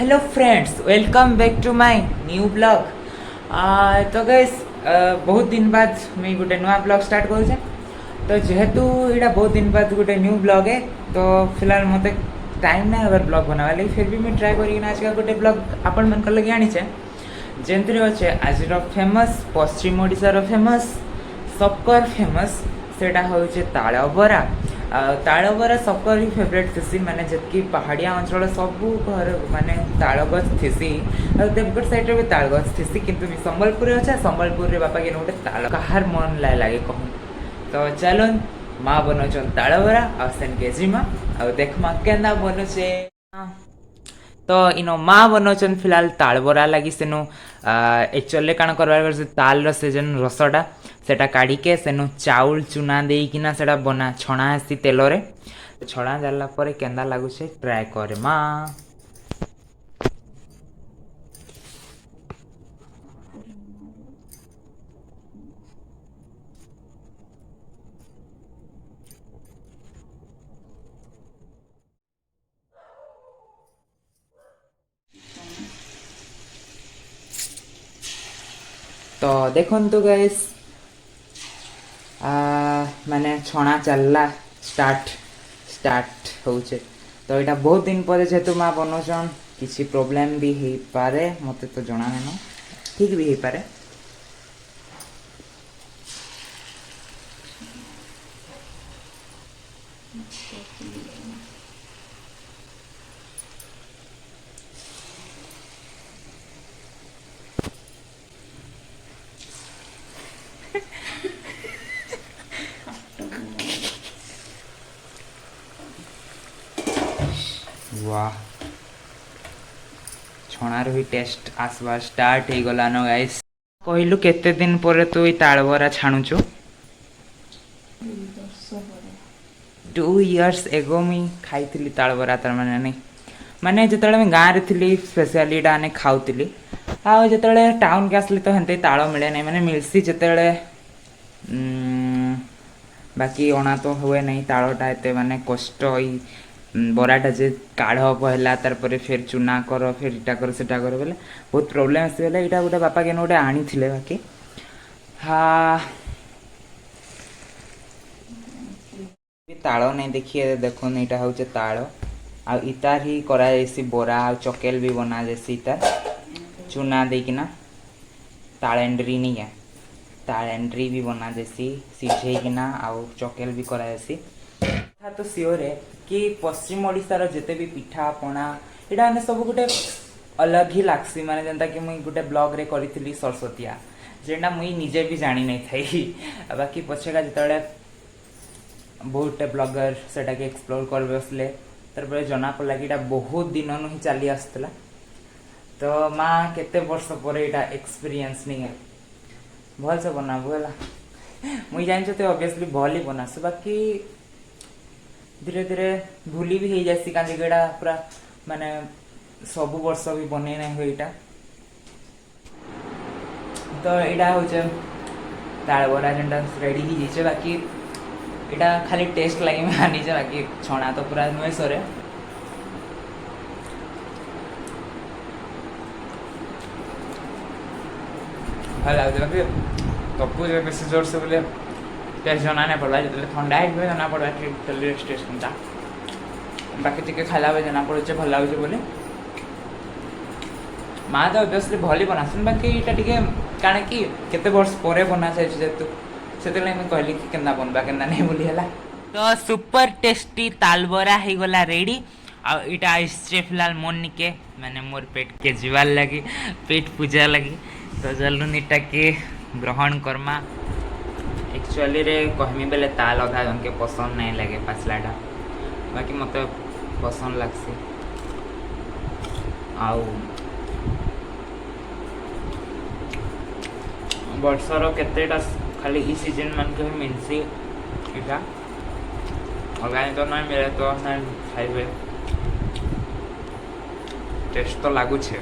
Hello friends, welcome back to my new blog. तो guys बहुत दिन बाद मुझे गोटे नुआ ब्लॉग स्टार्ट करूँ। तो जेहेतु यहाँ बहुत दिन बाद गोटे न्यू ब्लॉग है, तो फिलहाल मत टाइम ना हमारे ब्लॉग बनावा लगी, फिर भी मुझे ट्राए करके आज का गोटे ब्लॉग आपण मन लगे आनीचे जेनथि अच्छे आज फेमस पश्चिम ओडिशार फेमस सबकर फेमस सेटा हूँ ताल बरा। ताल बरा सबकर ही फेवरेट थी माने जितकी पहाड़िया अंचल सब घर माने ताल गछ थी। देवगढ़ साइड भी ताल गछ थी, किंतु संबलपुर अच्छे संबलपुर बापा के गोटे ताल कहार मन लगे कहूँ। तो चलो माँ बनाऊन ताल बरा आसन के जिमा आ देखमा केना बनुचे। तो इनो माँ बनाऊन फिलहाल ताल बरा लगी सेनु एक्चुअली काण करवार ताल से जेन रसटा सेटा काढ़िके सेनु चाउल चुना देकिना सेटा बना छणा आसी तेल रे छणा जाला परे केंदा लागुचे ट्राए करे माँ। तो देखो गाइस माने छणा चलला स्टार्ट स्टार्ट होचे। तो यहाँ बहुत दिन पर जेहेतु माँ बनाऊन किसी प्रोब्लेम भी हो पारे मत तो जना नहीं ठीक भी हो पारे। वाह छणार भी टेस्ट आसवा स्टार्ट हो गला न गाइस। कहलु केते दिन पर तू ई ताल बरा छाणुचु? 2 इयर्स एगो मुई खाई ताल बरा तार माने नहीं माने जिते मैं गाँव में थी स्पेशली आने खाऊली आते टाउन के आसली तो हेन्ते ताल मिले नहीं माने मिलसी जिते बाकी अणा तो हुए नहीं तालटा एते माने कष्ट बराटा जे काढ़ पहला तार फिर चुना कर फिर इटा कर सेटा कर बोले बहुत प्रोब्लेम आसगला। यहाँ गोटे बापा के गोटे आनी थे बाकी हाँ ताल नहीं देखिए देखो यहाँ हूँ ताल आ इतार ही करासी बरा आ चकेल भी बना जासी इतार चुना देकिना तालेंड्री नहीं है तालेंड्री भी बना जासी सीझेकिना आउ चकेल भी करासी। तो सियोर है कि पश्चिम ओडिशार जिते भी पिठा पणा यहाँ मैंने सब गोटे अलग ही लागसी माने जेनता कि मुई गोटे ब्लॉग रे करी सरस्वतिया जेना मुई निजे भी जानी नहीं थी बाकी पछेगा जिते बहुत ब्लॉगर सेटा के एक्सप्लोर कर बसले तार जना पड़ा कि बहुत दिन ही चली आसला। तो माँ केते वर्ष पर यहाँ एक्सपीरियंस नहीं है भल से बना बोला मुई जान तो ऑब्वियसली भल ही बनासु बाकी धीरे धीरे भूली भी हो जासी कहीं पूरा माने सब वर्ष भी बने नहीं हुए यहाँ। तो यहाँ हूँ ताल बरा जेनटा रेडी ही जाइए बाकी यहाँ खाली टेस्ट लगे मैं आनी बाकी छणा तो पूरा नुहे सरे भल लगे बाकी तपू बेस जोर से बोले टेस्ट जना नहीं पड़ा जो ठंडा है जना पड़ा टेस्ट कौन बाकी टी खाला जना पड़े भल लगे बोले माँ तो ऑब्वियसली भल ही बनासन बाकी यहाँ टे क्या कि केते वर्ष पर बना चाहिए जेहेतु से कहली कि केना बनवा केना नहीं बोली है। तो सुपर टेस्टी ताल बरा हो गला रेडी आटा आसचे फिलहाल मोर निके मैंने मोर पेट के जीवार लगी पेट पूजा लगी। तो जल्दी इटा के ग्रहण करमा एक्चुअली रे कहमी बेले ताल अधा जन के पसंद नहीं लगे पासलाटा बाकी मत पसंद लगसी आउ वर्षर केतेटा खाली ई सीजन मन के मिलसी इटा अलग तो नहीं मिले तो नहीं खाइबे टेस्ट तो लागुछे।